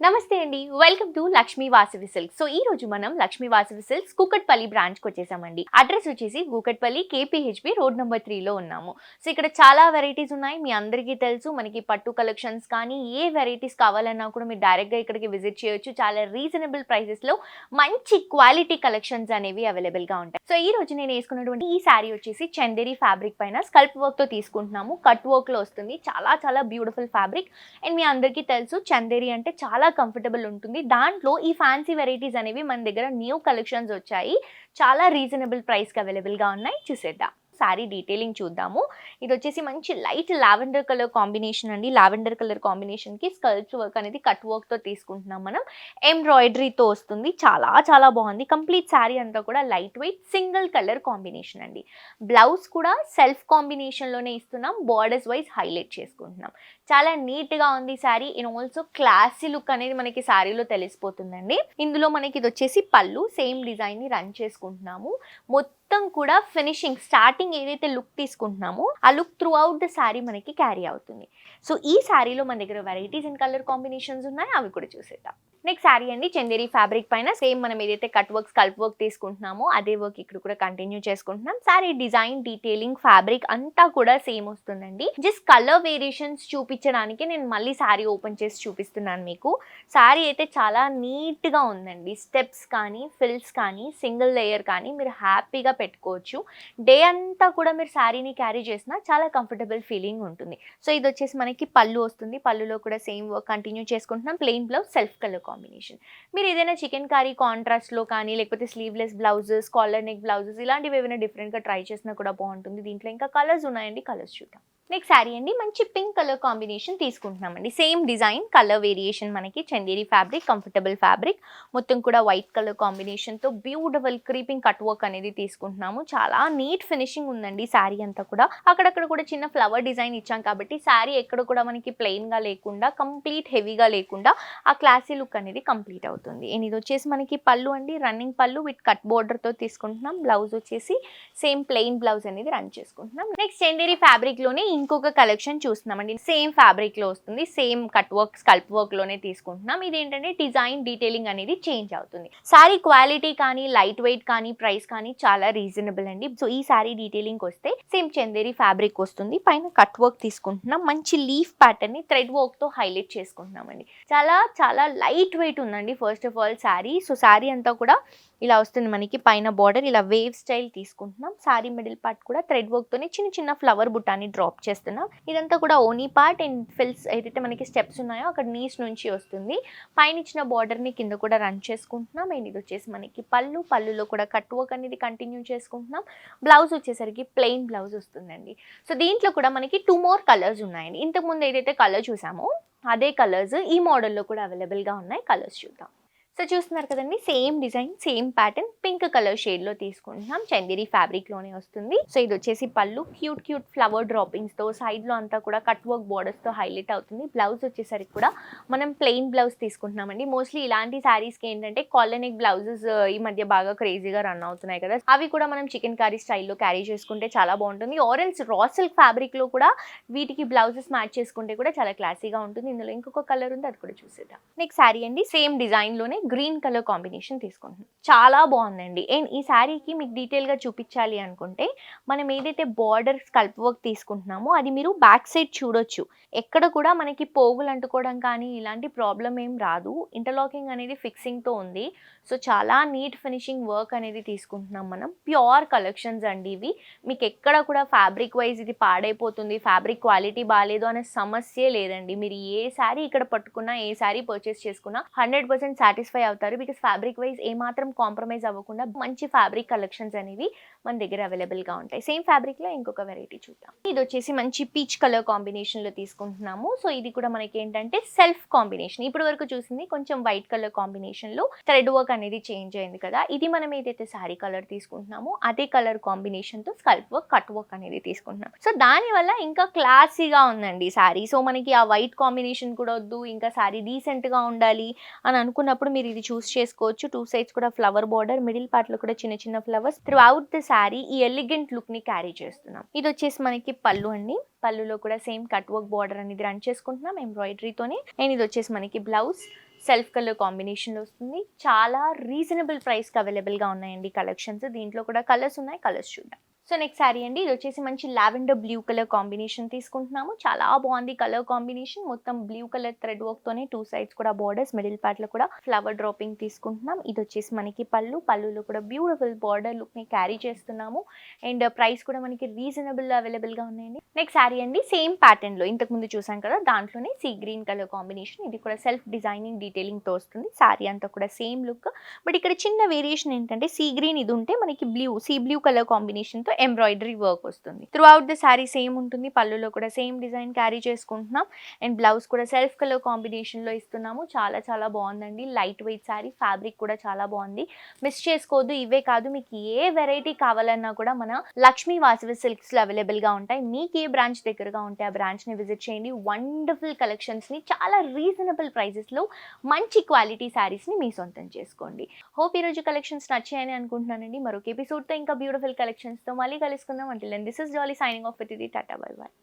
నమస్తే అండి. Welcome to Lakshmi Vasavi silks. So ఈ రోజు మనం లక్ష్మీ వాసవి సిల్క్స్ కూకట్పల్లి బ్రాంచ్ కి వచ్చేసామండి. అడ్రస్ వచ్చేసి కూకట్పల్లి KPHP రోడ్ నెంబర్ 3 లో ఉన్నాము. సో ఇక్కడ చాలా వెరైటీస్ ఉన్నాయి. మీ అందరికీ తెలుసు మనకి పట్టు కలెక్షన్స్ కానీ ఏ వెరైటీస్ కావాలన్నా కూడా మీరు డైరెక్ట్ గా ఇక్కడికి విజిట్ చేయొచ్చు. చాలా రీజనబుల్ ప్రైసెస్ లో మంచి క్వాలిటీ కలెక్షన్స్ అనేవి అవైలబుల్ గా ఉంటాయి. సో ఈ రోజు నేను వేసుకున్నటువంటి ఈ శారీ వచ్చేసి చందేరి ఫ్యాబ్రిక్ పైన స్కల్ప్ వర్క్ తో తీసుకుంటున్నాము. కట్ వర్క్ లో వస్తుంది. చాలా బ్యూటిఫుల్ ఫ్యాబ్రిక్. అండ్ మీ అందరికీ తెలుసు చందేరి అంటే చాలా కంఫర్టబుల్ ఉంటుంది. దాంట్లో ఈ ఫ్యాన్సీ వెరైటీస్ అనేవి మన దగ్గర న్యూ కలెక్షన్స్ వచ్చాయి. చాలా రీజనబుల్ ప్రైస్ కి అవైలబుల్ గా ఉన్నాయి. చూసేద్దాం. సారీ డీటెయిలింగ్ చూద్దాము. ఇది వచ్చేసి మంచి లైట్ లావెండర్ కలర్ కాంబినేషన్ అండి. లావెండర్ కలర్ కాంబినేషన్ కి స్కల్ప్స్ వర్క్ అనేది కట్ వర్క్ తో తీసుకుంటున్నాం మనం. ఎంబ్రాయిడరీతో వస్తుంది. చాలా బాగుంది. కంప్లీట్ శారీ అంతా కూడా light weight single colour combination అండి. బ్లౌజ్ కూడా సెల్ఫ్ కాంబినేషన్ లోనే ఇస్తున్నాం. బార్డర్స్ వైజ్ హైలైట్ చేసుకుంటున్నాం. చాలా నీట్ గా ఉంది sari. And also classy look అనేది మనకి శారీలో తెలిసిపోతుందండి. ఇందులో మనకి ఇది వచ్చేసి పళ్ళు సేమ్ డిజైన్ ని రన్ చేసుకుంటున్నాము. మొత్తం కూడా ఫినిషింగ్ స్టార్టింగ్ ఏదైతే లుక్ తీసుకుంటున్నామో ఆ look through out the sari మనకి క్యారీ అవుతుంది. సో ఈ శారీలో మన దగ్గర వెరైటీస్ అండ్ కలర్ కాంబినేషన్స్ ఉన్నాయి. అవి కూడా చూసేద్దాం. నెక్స్ట్ శారీ అండి చందేరి ఫ్యాబ్రిక్ పైన సేమ్ మనం ఏదైతే కట్ వర్క్ స్కల్ప్ వర్క్ తీసుకుంటున్నామో అదే వర్క్ ఇక్కడ కూడా కంటిన్యూ చేసుకుంటున్నాం. శారీ డిజైన్ డీటెయిలింగ్ ఫ్యాబ్రిక్ అంతా కూడా సేమ్ వస్తుందండి. జస్ట్ కలర్ వేరియేషన్స్ చూపించడానికి నేను మళ్ళీ శారీ ఓపెన్ చేసి చూపిస్తున్నాను మీకు. శారీ అయితే చాలా నీట్ గా ఉందండి. స్టెప్స్ కానీ ఫిల్స్ కానీ సింగిల్ లేయర్ కానీ మీరు హ్యాపీగా పెట్టుకోవచ్చు. డే అంతా కూడా మీరు శారీని క్యారీ చేసినా చాలా కంఫర్టబుల్ ఫీలింగ్ ఉంటుంది. సో ఇది వచ్చేసి మనకి పళ్ళు వస్తుంది. పళ్ళులో కూడా సేమ్ వర్క్ కంటిన్యూ చేసుకుంటున్నాం. Plain blouse self colour combination. మీరు ఏదైనా చికెన్ కర్రీ కాంట్రాస్ట్ లో కానీ లేకపోతే sleeveless blouses collar neck blouses ఇలాంటివి ఏమైనా డిఫరెంట్ గా ట్రై చేసినా కూడా బాగుంటుంది. దీంట్లో ఇంకా కలర్స్ ఉన్నాయండి. కలర్స్ చూద్దాం. నెక్స్ట్ శారీ అండి మంచి పింక్ కలర్ కాంబినేషన్ తీసుకుంటున్నామండి. సేమ్ డిజైన్ కలర్ వేరియేషన్ మనకి చందేరి ఫ్యాబ్రిక్ కంఫర్టబుల్ ఫ్యాబ్రిక్ మొత్తం కూడా వైట్ కలర్ కాంబినేషన్ తో బ్యూటిఫుల్ క్రీపింగ్ కట్ వర్క్ అనేది తీసుకుంటున్నాము. చాలా నీట్ ఫినిషింగ్ ఉందండి శారీ అంతా కూడా. అక్కడక్కడ కూడా చిన్న ఫ్లవర్ డిజైన్ ఇచ్చాం కాబట్టి శారీ ఎక్కడ కూడా మనకి ప్లెయిన్ గా లేకుండా కంప్లీట్ హెవీగా లేకుండా ఆ క్లాసీ లుక్ అనేది కంప్లీట్ అవుతుంది. ఇది వచ్చేసి మనకి పళ్ళు అండి. రన్నింగ్ పళ్ళు విత్ కట్ బోర్డర్ తో తీసుకుంటున్నాం. బ్లౌజ్ వచ్చేసి సేమ్ ప్లెయిన్ బ్లౌజ్ అనేది రన్ చేసుకుంటున్నాం. నెక్స్ట్ చందేరి ఫ్యాబ్రిక్ లోనే ఇంకొక కలెక్షన్ చూస్తున్నామండి. సేమ్ ఫ్యాబ్రిక్ లో వస్తుంది. Same cut work SCALP work లోనే తీసుకుంటున్నాం. ఇది ఏంటంటే డిజైన్ డీటెయిలింగ్ అనేది చేంజ్ అవుతుంది. శారీ క్వాలిటీ కానీ లైట్ వెయిట్ కానీ ప్రైస్ కానీ చాలా రీజనబుల్ అండి. సో ఈ శారీ డీటెయిలింగ్ వస్తే సేమ్ చందేరి ఫ్యాబ్రిక్ వస్తుంది. పైన కట్ వర్క్ తీసుకుంటున్నాం. మంచి లీఫ్ ప్యాటర్న్ ని థ్రెడ్ వర్క్ తో హైలైట్ చేసుకుంటున్నామండి. చాలా లైట్ వెయిట్ ఉందండి. First of all sari. So sari అంతా కూడా ఇలా వస్తుంది మనకి. పైన బార్డర్ ఇలా వేవ్ స్టైల్ తీసుకుంటున్నాం. శారీ మిడిల్ పార్ట్ కూడా థ్రెడ్ వర్క్ తోనే చిన్న ఫ్లవర్ బుట్టాని డ్రాప్ చేస్తున్నాం. ఇదంతా కూడా ఓనీ పార్ట్ అండ్ ఫిల్స్ ఏదైతే మనకి స్టెప్స్ ఉన్నాయో అక్కడ నీస్ నుంచి వస్తుంది. పైన ఇచ్చిన బార్డర్ ని కింద కూడా రన్ చేసుకుంటున్నాం. అండ్ ఇది వచ్చేసి మనకి పళ్ళులో కూడా కట్ వర్క్ అనేది కంటిన్యూ చేసుకుంటున్నాం. బ్లౌజ్ వచ్చేసరికి ప్లెయిన్ బ్లౌజ్ వస్తుందండి. సో దీంట్లో కూడా మనకి 2 more కలర్స్ ఉన్నాయండి. ఇంతకు ముందు ఏదైతే కలర్ చూసామో అదే కలర్స్ ఈ మోడల్లో కూడా అవైలబుల్ గా ఉన్నాయి. కలర్స్ చూద్దాం. సో చూస్తున్నారు కదండి. Same design same pattern pink colour shade లో తీసుకుంటున్నాం. చందేరి ఫ్యాబ్రిక్ లోనే వస్తుంది. సో ఇది వచ్చేసి పళ్ళు క్యూట్ ఫ్లవర్ డ్రాపింగ్స్ తో సైడ్ లో అంతా కూడా కట్ వర్క్ బోర్డర్స్ తో హైలైట్ అవుతుంది. బ్లౌజ్ వచ్చేసరికి కూడా మనం ప్లెయిన్ బ్లౌజ్ తీసుకుంటున్నామండి. మోస్ట్లీ ఇలాంటి శారీస్ కి ఏంటంటే కాలర్ నెక్ బ్లౌజెస్ ఈ మధ్య బాగా క్రేజీగా రన్ అవుతున్నాయి కదా. అవి కూడా మనం చికెన్ కర్రీ స్టైల్లో క్యారీ చేసుకుంటే చాలా బాగుంటుంది. ఆరెంజ్ రా సిల్క్ ఫ్యాబ్రిక్ లో కూడా వీటికి బ్లౌజెస్ మ్యాచ్ చేసుకుంటే కూడా చాలా క్లాసీగా ఉంటుంది. ఇందులో ఇంకొక కలర్ ఉంది. అది కూడా చూసేద్దాం. నెక్స్ట్ శారీ అండి సేమ్ డిజైన్ లోనే గ్రీన్ కలర్ కాంబినేషన్ తీసుకుంటున్నాం. చాలా బాగుందండి. అండ్ ఈ శారీకి మీకు డీటెయిల్ గా చూపించాలి అనుకుంటే మనం ఏదైతే బార్డర్ స్కల్ప్ వర్క్ తీసుకుంటున్నామో అది మీరు బ్యాక్ సైడ్ చూడొచ్చు. ఎక్కడ కూడా మనకి పోగులు అంటుకోవడం కానీ ఇలాంటి ప్రాబ్లం ఏం రాదు. ఇంటర్లాకింగ్ అనేది ఫిక్సింగ్ తో ఉంది. సో చాలా నీట్ ఫినిషింగ్ వర్క్ అనేది తీసుకుంటున్నాం మనం. ప్యూర్ కలెక్షన్స్ అండి ఇవి. మీకు ఎక్కడ కూడా ఫ్యాబ్రిక్ వైజ్ ఇది పాడైపోతుంది, ఫ్యాబ్రిక్ క్వాలిటీ బాగాలేదు అనే సమస్యే లేదండి. మీరు ఏ శారీ ఇక్కడ పట్టుకున్నా ఏ శారీ పర్చేస్ చేసుకున్నా 100% సాటిస్ఫై అవుతారు. బికాస్ ఫ్యాబ్రిక్ వైజ్ ఏ మాత్రం కాంప్రమైజ్ అవ్వకుండా మంచి ఫ్యాబ్రిక్ కలెక్షన్స్ అనేవి మన దగ్గర అవైలబుల్ గా ఉంటాయి. సేమ్ ఫ్యాబ్రిక్ లో ఇంకొక వెరైటీ చూద్దాం. ఇది వచ్చేసి మంచి పీచ్ కలర్ కాంబినేషన్ లో తీసుకుంటున్నాము. సో ఇది కూడా మనకి ఏంటంటే సెల్ఫ్ కాంబినేషన్. ఇప్పటి వరకు చూసింది కొంచెం వైట్ కలర్ కాంబినేషన్ లో థ్రెడ్ వర్క్ అనేది చేంజ్ అయింది కదా. ఇది మనం ఏదైతే శారీ కలర్ తీసుకుంటున్నామో అదే కలర్ కాంబినేషన్ తో స్కల్ప్ వర్క్ కట్ వర్క్ అనేది తీసుకుంటున్నాం. సో దాని వల్ల ఇంకా క్లాసీగా ఉందండి శారీ. సో మనకి ఆ వైట్ కాంబినేషన్ కూడా వద్దు, ఇంకా శారీ డీసెంట్ గా ఉండాలి అని అనుకున్నప్పుడు మీరు ఇది చూస్ చేసుకోవచ్చు. 2 sides కూడా ఫ్లవర్ బార్డర్, మిడిల్ పార్ట్ లో కూడా చిన్న flowers through out the sari ఈ ఎలిగెంట్ లుక్ ని క్యారీ చేస్తున్నాం. ఇది వచ్చేసి మనకి పళ్ళు అండి. పళ్ళులో కూడా సేమ్ కట్ వర్క్ బార్డర్ అనేది రన్ చేసుకుంటున్నాం ఎంబ్రాయిడరీతోనే. అండ్ ఇది వచ్చేసి మనకి బ్లౌజ్ సెల్ఫ్ కలర్ కాంబినేషన్లో వస్తుంది. చాలా రీజనబుల్ ప్రైస్కి అవైలబుల్గా ఉన్నాయండి కలెక్షన్స్. దీంట్లో కూడా కలర్స్ ఉన్నాయి, కలర్స్ చూద్దాం. సో నెక్స్ట్ శారీ అండి, ఇది వచ్చేసి మంచి లావెండర్ బ్లూ కలర్ కాంబినేషన్ తీసుకుంటున్నాము. చాలా బాగుంది కలర్ కాంబినేషన్. మొత్తం బ్లూ కలర్ థ్రెడ్ వర్క్ తోనే 2 సైడ్స్ కూడా బార్డర్స్, మిడిల్ పార్ట్ లో కూడా ఫ్లవర్ డ్రాపింగ్ తీసుకుంటున్నాం. ఇది వచ్చేసి మనకి పళ్ళులో కూడా బ్యూటిఫుల్ బార్డర్ లుక్ ని క్యారీ చేస్తున్నాము. అండ్ ప్రైస్ కూడా మనకి రీజనబుల్ అవైలబుల్ గా ఉన్నాయండి. నెక్స్ట్ శారీ అండి, సేమ్ ప్యాటర్న్ లో ఇంతకు ముందు చూసాం కదా, దాంట్లోనే సీ గ్రీన్ కలర్ కాంబినేషన్. ఇది కూడా సెల్ఫ్ డిజైనింగ్ డీటెయిలింగ్ తో వస్తుంది. శారీ అంతా కూడా సేమ్ లుక్, బట్ ఇక్కడ చిన్న వేరియేషన్ ఏంటంటే సీ గ్రీన్ ఇది ఉంటే మనకి సీ బ్లూ కలర్ కాంబినేషన్ తో ఎంబ్రాయిడరీ వర్క్ వస్తుంది. Through out the sari same ఉంటుంది. పళ్ళులో కూడా సేమ్ డిజైన్ క్యారీ చేసుకుంటున్నాం. అండ్ బ్లౌజ్ కూడా సెల్ఫ్ కలర్ కాంబినేషన్ లో ఇస్తున్నాము. చాలా చాలా బాగుందండి. లైట్ వెయిట్ శారీ, ఫ్యాబ్రిక్ కూడా చాలా బాగుంది. మిస్ చేసుకోవద్దు. ఇవే కాదు, మీకు ఏ వెరైటీ కావాలన్నా కూడా మన లక్ష్మీ వాసవి సిల్క్స్ లో అవైలబుల్ గా ఉంటాయి. మీకు ఏ బ్రాంచ్ దగ్గరగా ఉంటే ఆ బ్రాంచ్ ని విజిట్ చేయండి. వండర్ఫుల్ కలెక్షన్స్ ని చాలా రీజనబుల్ ప్రైజెస్ లో మంచి క్వాలిటీ శారీస్ ని మీ సొంతం చేసుకోండి. హోప్ ఈ రోజు కలెక్షన్స్ నచ్చాయని అనుకుంటున్నానండి. మరొక ఎపిసోడ్ తో ఇంకా బ్యూటిఫుల్ కలెక్షన్స్ తో మళ్ళీ కలుసుకుందాం. Until then, this is Jolly signing off with you. Tata, bye bye.